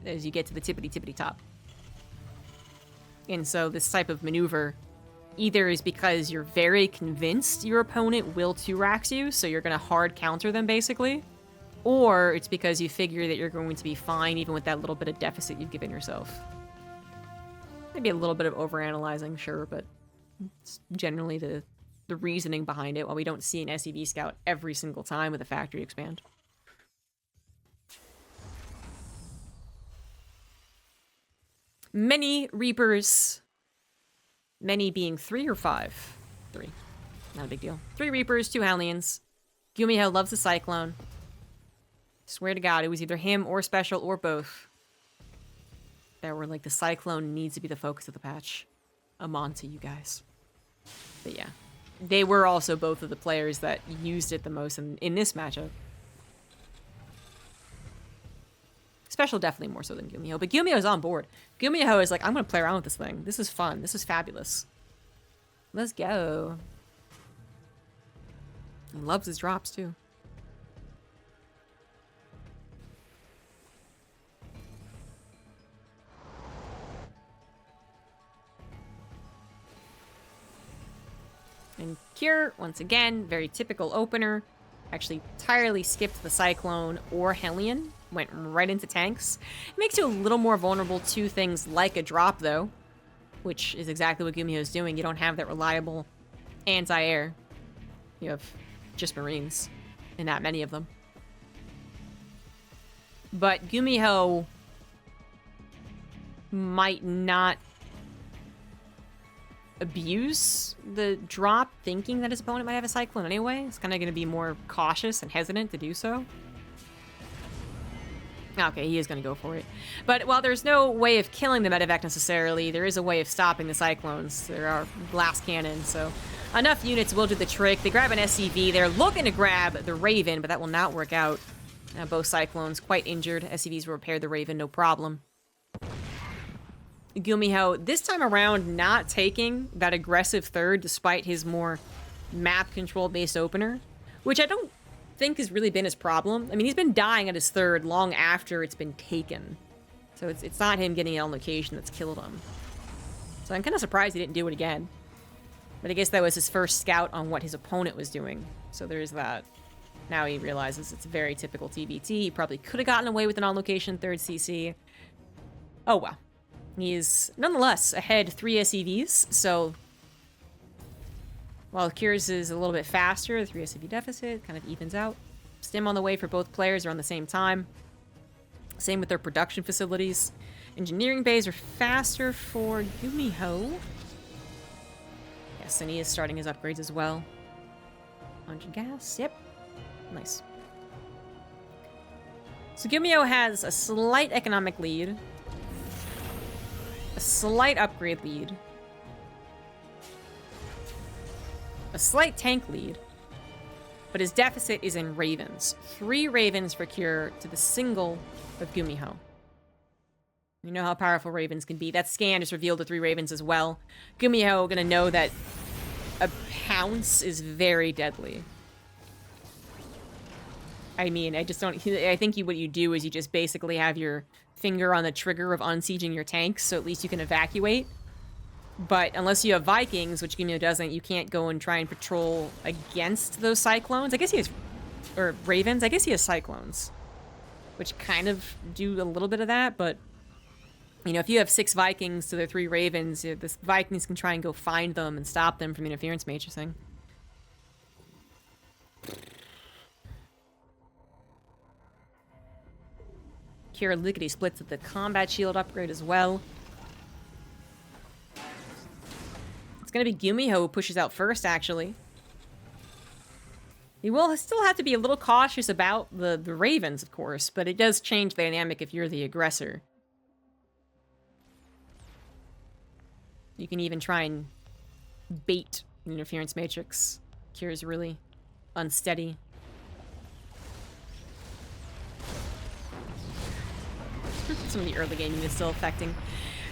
as you get to the tippity top. And so this type of maneuver either is because you're very convinced your opponent will 2-rax you, so you're going to hard counter them, basically. Or it's because you figure that you're going to be fine even with that little bit of deficit you've given yourself. Maybe a little bit of overanalyzing, sure, but it's generally the reasoning behind it, while we don't see an SCV scout every single time with a factory expand. Many Reapers... Many being 3 or 5? 3. Not a big deal. 3 Reapers, 2 Hellions. GuMiHo loves the Cyclone. Swear to God, it was either him or Special or both that were like, the Cyclone needs to be the focus of the patch. I'm on to you guys. But yeah. They were also both of the players that used it the most in this matchup. Special definitely more so than GuMiHo, but GuMiHo's on board. GuMiHo is like, I'm gonna play around with this thing. This is fun. This is fabulous. Let's go. He loves his drops too. And Cure, once again, very typical opener. Actually entirely skipped the Cyclone or Hellion. Went right into tanks. It makes you a little more vulnerable to things like a drop, though, which is exactly what GuMiHo is doing. You don't have that reliable anti-air. You have just Marines, and not many of them. But GuMiHo might not abuse the drop thinking that his opponent might have a Cyclone anyway. It's kind of going to be more cautious and hesitant to do so. Okay, he is going to go for it. But while there's no way of killing the medevac necessarily, there is a way of stopping the Cyclones. There are blast cannons, so enough units will do the trick. They grab an SCV. They're looking to grab the Raven, but that will not work out. Both Cyclones quite injured. SCVs will repair the Raven, no problem. GuMiHo, this time around, not taking that aggressive third despite his more map control based opener, which I don't think has really been his problem. I mean, he's been dying at his third long after it's been taken. So it's not him getting it on location that's killed him. So I'm kind of surprised he didn't do it again. But I guess that was his first scout on what his opponent was doing. So there's that. Now he realizes it's very typical TvT. He probably could have gotten away with an on-location third CC. Oh well. He's nonetheless ahead 3 SCVs, so while Kier's is a little bit faster, the 3 SCV deficit kind of evens out. Stim on the way for both players around the same time. Same with their production facilities. Engineering bays are faster for GuMiHo. Yes, and he is starting his upgrades as well. 100 gas, yep. Nice. So GuMiHo has a slight economic lead. A slight upgrade lead. A slight tank lead. But his deficit is in Ravens. 3 Ravens for Cure to the single of GuMiHo. You know how powerful Ravens can be. That scan just revealed the 3 Ravens as well. GuMiHo gonna know that a pounce is very deadly. I mean, I just don't... I think what you do is you just basically have your finger on the trigger of unsieging your tanks, so at least you can evacuate. But unless you have Vikings, which GuMiHo doesn't, you can't go and try and patrol against those Cyclones. I guess he has... Or Ravens. I guess he has Cyclones. Which kind of do a little bit of that, but... You know, if you have 6 Vikings to their 3 Ravens, the Vikings can try and go find them and stop them from interference matrixing. Kira lickety splits with the combat shield upgrade as well. It's gonna be GuMiHo who pushes out first, actually. You will still have to be a little cautious about the Ravens, of course, but it does change the dynamic if you're the aggressor. You can even try and bait an interference matrix. Kira's really unsteady. Some of the early gaming is still affecting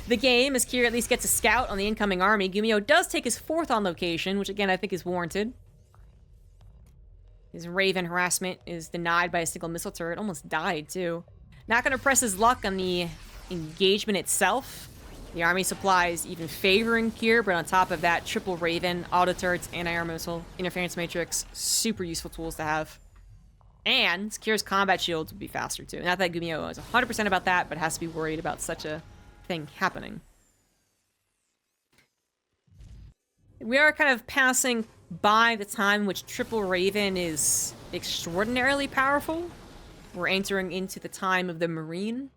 the game, as Kira at least gets a scout on the incoming army. GuMiHo does take his 4th on location, which again I think is warranted. His Raven harassment is denied by a single missile turret. Almost died, too. Not going to press his luck on the engagement itself. The army supplies even favoring Kier, but on top of that, triple Raven, auto turrets, anti-air missile, interference matrix, super useful tools to have. And Kier's combat shields would be faster too. Not that GuMiHo is 100% about that, but has to be worried about such a thing happening. We are kind of passing by the time in which triple Raven is extraordinarily powerful. We're entering into the time of the Marine.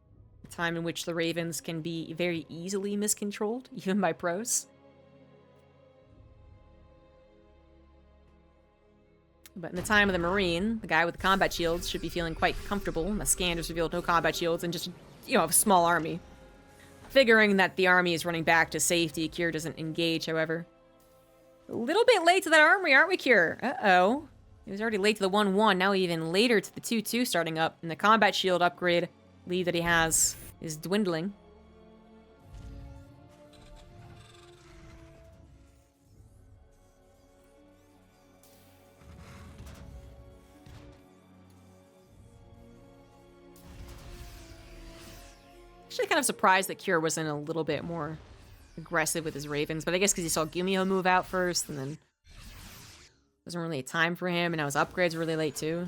Time in which the Ravens can be very easily miscontrolled, even by pros. But in the time of the Marine, the guy with the combat shields should be feeling quite comfortable. The scan just revealed no combat shields and just, you know, a small army. Figuring that the army is running back to safety, Kier doesn't engage, however. A little bit late to that army, aren't we, Kier? Uh-oh. He was already late to the 1-1, now even later to the 2-2 starting up, and the combat shield upgrade lead that he has is dwindling. Actually kind of surprised that Kier wasn't a little bit more aggressive with his Ravens, but I guess because he saw GuMiHo move out first, and then wasn't really a time for him, and now his upgrades were really late too.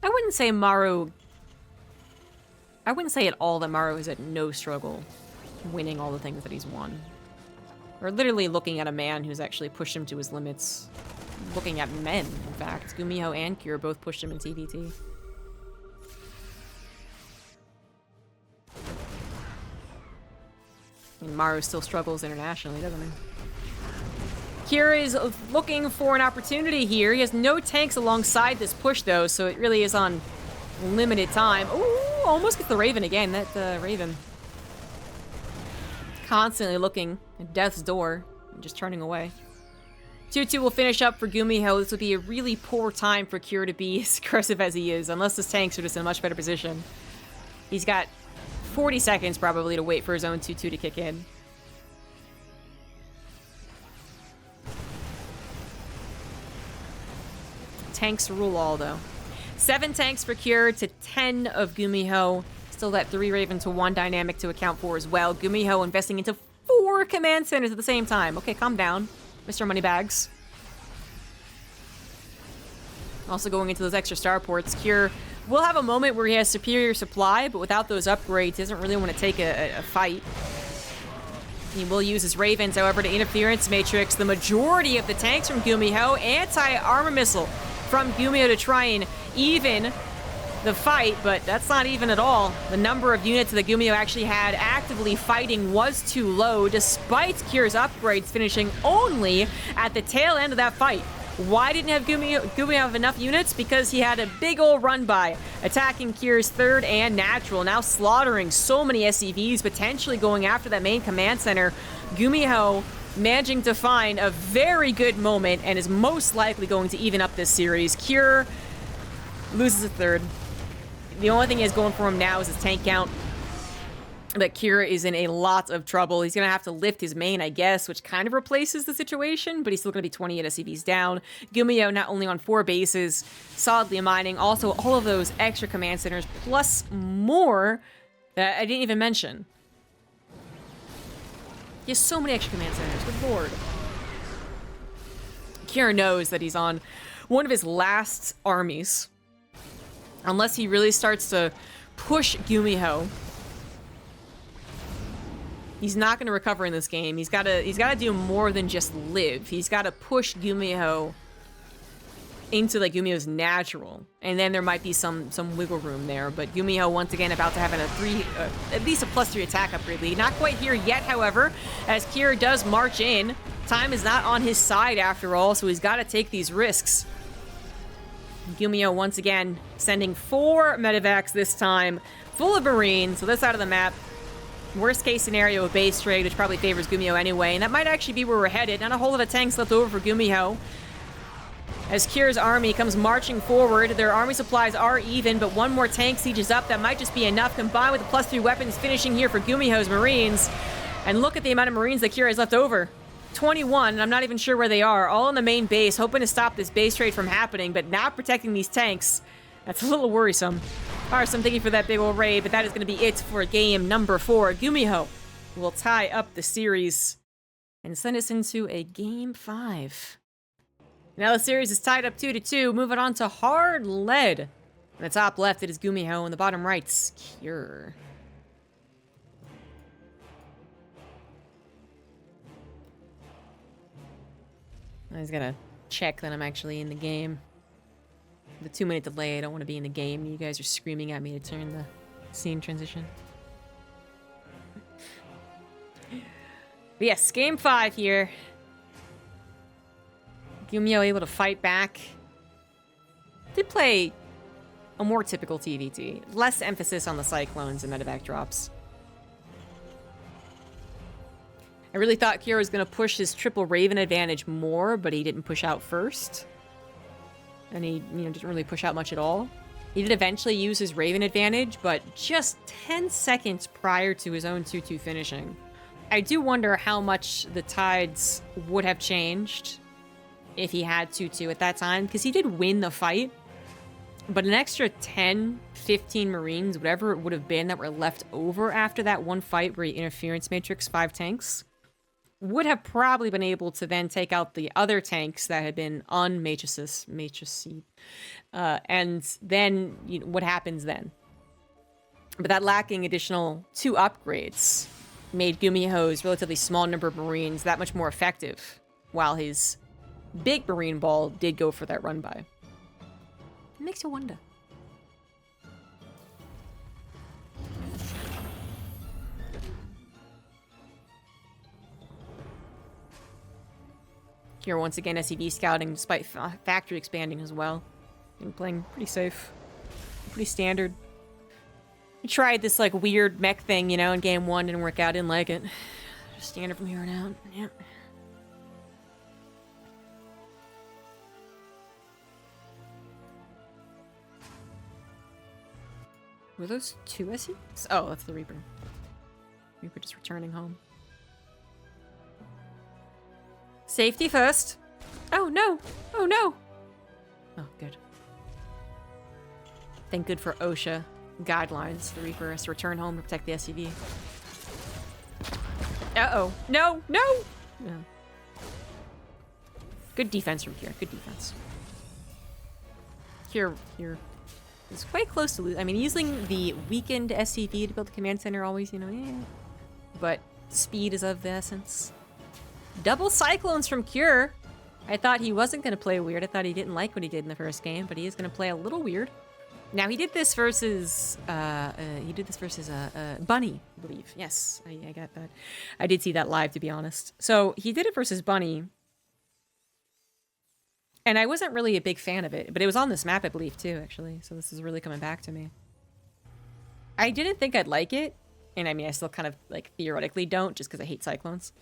I wouldn't say at all that Maru is at no struggle winning all the things that he's won. We're literally looking at a man who's actually pushed him to his limits. Looking at men, in fact. GuMiHo and Kira both pushed him in TvT. I mean, Maru still struggles internationally, doesn't he? Kira is looking for an opportunity here. He has no tanks alongside this push, though, so it really is on limited time. Ooh, almost gets the Raven again. That Raven. Constantly looking at death's door and just turning away. 2-2 will finish up for GuMiHo. This would be a really poor time for Kira to be as aggressive as he is, unless his tanks are just in a much better position. He's got 40 seconds probably to wait for his own 2-2 to kick in. Tanks rule all, though. 7 tanks for Cure to 10 of GuMiHo. Still that 3 Raven to 1 dynamic to account for as well. GuMiHo investing into 4 command centers at the same time. Okay, calm down, Mr. Moneybags. Also going into those extra starports, Cure will have a moment where he has superior supply, but without those upgrades, he doesn't really want to take a fight. He will use his Ravens, however, to interference matrix the majority of the tanks from GuMiHo. Anti-armor missile from GuMiHo to try and even the fight, but that's not even at all. The number of units that GuMiHo actually had actively fighting was too low, despite Cure's upgrades finishing only at the tail end of that fight. Why didn't GuMiHo have enough units? Because he had a big old run by, attacking Cure's 3rd and natural, now slaughtering so many SCVs, potentially going after that main command center. GuMiHo managing to find a very good moment and is most likely going to even up this series. Cure loses a 3rd. The only thing he has going for him now is his tank count. But Cure is in a lot of trouble. He's going to have to lift his main, I guess, which kind of replaces the situation, but he's still going to be 28 SCVs down. GuMiHo not only on 4 bases, solidly mining, also all of those extra command centers, plus more that I didn't even mention. He has so many extra command centers, good lord. Cure knows that he's on one of his last armies. Unless he really starts to push GuMiHo, he's not going to recover in this game. He's got to do more than just live. He's got to push GuMiHo into like GuMiHo's natural, and then there might be some wiggle room there. But GuMiHo once again about to have at least a +3 attack upgrade lead. Not quite here yet, however, as Cure does march in. Time is not on his side after all, so he's got to take these risks. GuMiHo once again sending 4 medevacs this time, full of Marines. So this side of the map, worst case scenario, a base trade, which probably favors GuMiHo anyway, and that might actually be where we're headed. Not a whole lot of tanks left over for GuMiHo. As Cure's army comes marching forward, their army supplies are even, but 1 more tank sieges up. That might just be enough, combined with the +3 weapons finishing here for GuMiHo's Marines. And look at the amount of Marines that Cure has left over. 21, and I'm not even sure where they are. All in the main base, hoping to stop this base trade from happening, but not protecting these tanks. That's a little worrisome. Arsum, thank you for that big old raid, but that is going to be it for game number 4. GuMiHo will tie up the series and send us into a game 5. Now the series is tied up 2-2. Moving on to hard lead. In the top left, it is GuMiHo. In the bottom right's Cure. I was gonna check that I'm actually in the game. The 2-minute delay, I don't want to be in the game. You guys are screaming at me to turn the scene transition. But yes, game 5 here. GuMiHo able to fight back. Did play a more typical TvT. Less emphasis on the cyclones and medevac drops. I really thought Cure was going to push his triple Raven advantage more, but he didn't push out first. And he, didn't really push out much at all. He did eventually use his Raven advantage, but just 10 seconds prior to his own 2-2 finishing. I do wonder how much the tides would have changed if he had 2-2 at that time, because he did win the fight. But an extra 10, 15 Marines, whatever it would have been that were left over after that one fight where he interference matrix 5 tanks, would have probably been able to then take out the other tanks that had been unmatriced. And then, what happens then? But that lacking additional 2 upgrades made GuMiHo's relatively small number of Marines that much more effective, while his big Marine ball did go for that run by. It makes you wonder. Here once again, SCV scouting despite factory expanding as well. Been playing pretty safe, pretty standard. We tried this like weird mech thing, in game 1, didn't work out, didn't like it. Just standard from here on out. Yep. Were those 2 SCVs? Oh, that's the Reaper. Reaper just returning home. Safety first. Oh no! Oh no! Oh, good. Thank good for OSHA guidelines. The Reaper has to return home to protect the SCV. Uh-oh. No! No! No. Good defense from here. Good defense. Here is quite close to lose. I mean, using the weakened SCV to build the command center always, you know, but speed is of the essence. Double Cyclones from Cure. I thought he wasn't going to play weird. I thought he didn't like what he did in the first game, but he is going to play a little weird. Now, he did this versus, Bunny, I believe. Yes, I got that. I did see that live, to be honest. So, he did it versus Bunny. And I wasn't really a big fan of it, but it was on this map, I believe, too, actually. So this is really coming back to me. I didn't think I'd like it. And I mean, I still kind of, like, theoretically don't, just because I hate Cyclones.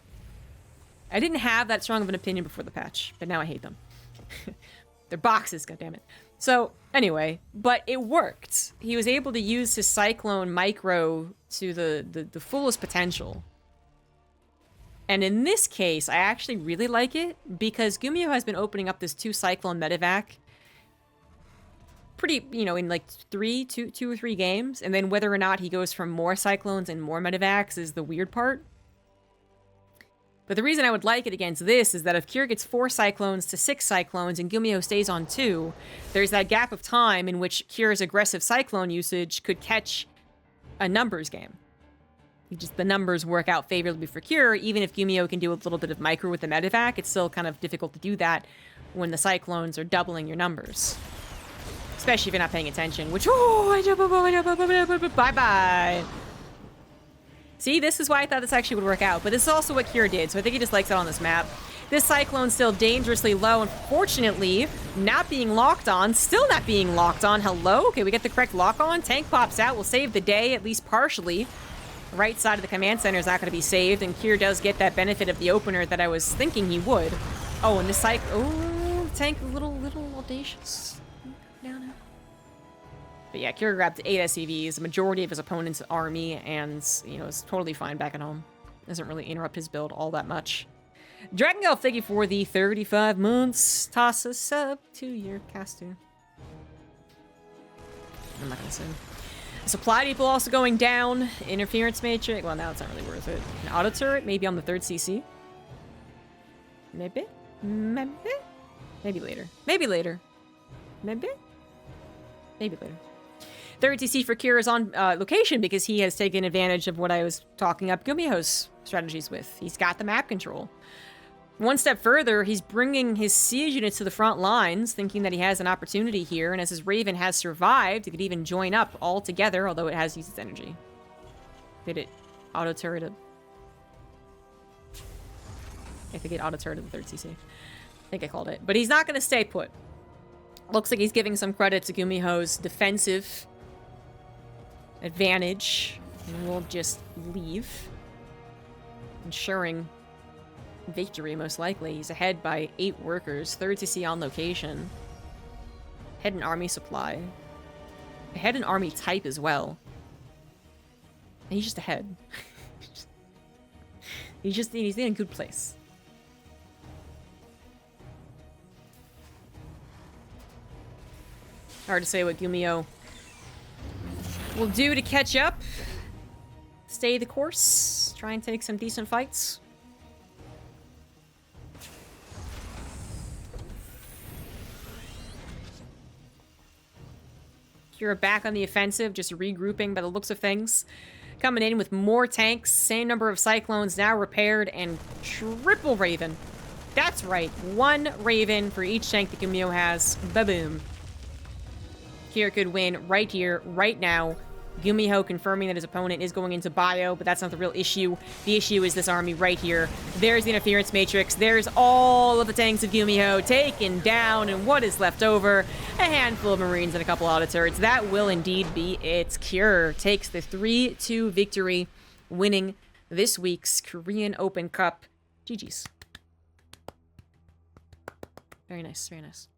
I didn't have that strong of an opinion before the patch, but now I hate them. They're boxes, goddammit. So, anyway, but it worked. He was able to use his Cyclone micro to the fullest potential. And in this case, I actually really like it because GuMiHo has been opening up this 2 Cyclone medevac pretty, you know, in like two or three games. And then whether or not he goes from more Cyclones and more medevacs is the weird part. But the reason I would like it against this is that if Cure gets 4 Cyclones to 6 Cyclones and GuMiHo stays on 2, there's that gap of time in which Cure's aggressive Cyclone usage could catch a numbers game. Just the numbers work out favorably for Cure. Even if GuMiHo can do a little bit of micro with the medevac, it's still kind of difficult to do that when the Cyclones are doubling your numbers. Especially if you're not paying attention, which, bye-bye. See, this is why I thought this actually would work out, but this is also what Cure did, so I think he just likes it on this map. This Cyclone's still dangerously low, unfortunately, not being locked on, still not being locked on. Hello? Okay, we get the correct lock on. Tank pops out, we'll save the day, at least partially. Right side of the command center is not going to be saved, and Cure does get that benefit of the opener that I was thinking he would. Oh, and this tank a little audacious. Down now. But yeah, Cure grabbed 8 SCVs, the majority of his opponent's army, and, you know, is totally fine back at home. Doesn't really interrupt his build all that much. Dragon Golf, thank you for the 35 months. Toss a sub to your caster. I'm not gonna say. Supply depot also going down. Interference matrix. Well, now it's not really worth it. An auto turret, maybe on the 3rd CC. Maybe? Maybe? Maybe later. Maybe later. Maybe? Maybe later. 3rd CC for Cure is on location because he has taken advantage of what I was talking up GuMiHo's strategies with. He's got the map control. One step further, he's bringing his siege units to the front lines, thinking that he has an opportunity here, and as his Raven has survived, it could even join up all together, although it has used its energy. Did it auto-turret it? I think it auto-turreted the 3rd CC. I think I called it. But he's not going to stay put. Looks like he's giving some credit to GuMiHo's defensive advantage, and we'll just leave, ensuring victory, most likely. He's ahead by 8 workers. 3rd CC on location. Ahead in army supply. Ahead in army type as well. And he's just ahead. he's in a good place. Hard to say what GuMiHo will do to catch up. Stay the course. Try and take some decent fights. You're back on the offensive, just regrouping by the looks of things. Coming in with more tanks, same number of Cyclones now repaired, and triple Raven. That's right, 1 Raven for each tank that GuMiHo has. Ba-boom. Cure could win right here, right now. GuMiHo confirming that his opponent is going into bio, but that's not the real issue. The issue is this army right here. There's the interference matrix. There's all of the tanks of GuMiHo taken down, and what is left over? A handful of Marines and a couple auto turrets. That will indeed be it. Cure takes the 3-2 victory, winning this week's Korean Open Cup. GG's. Very nice, very nice.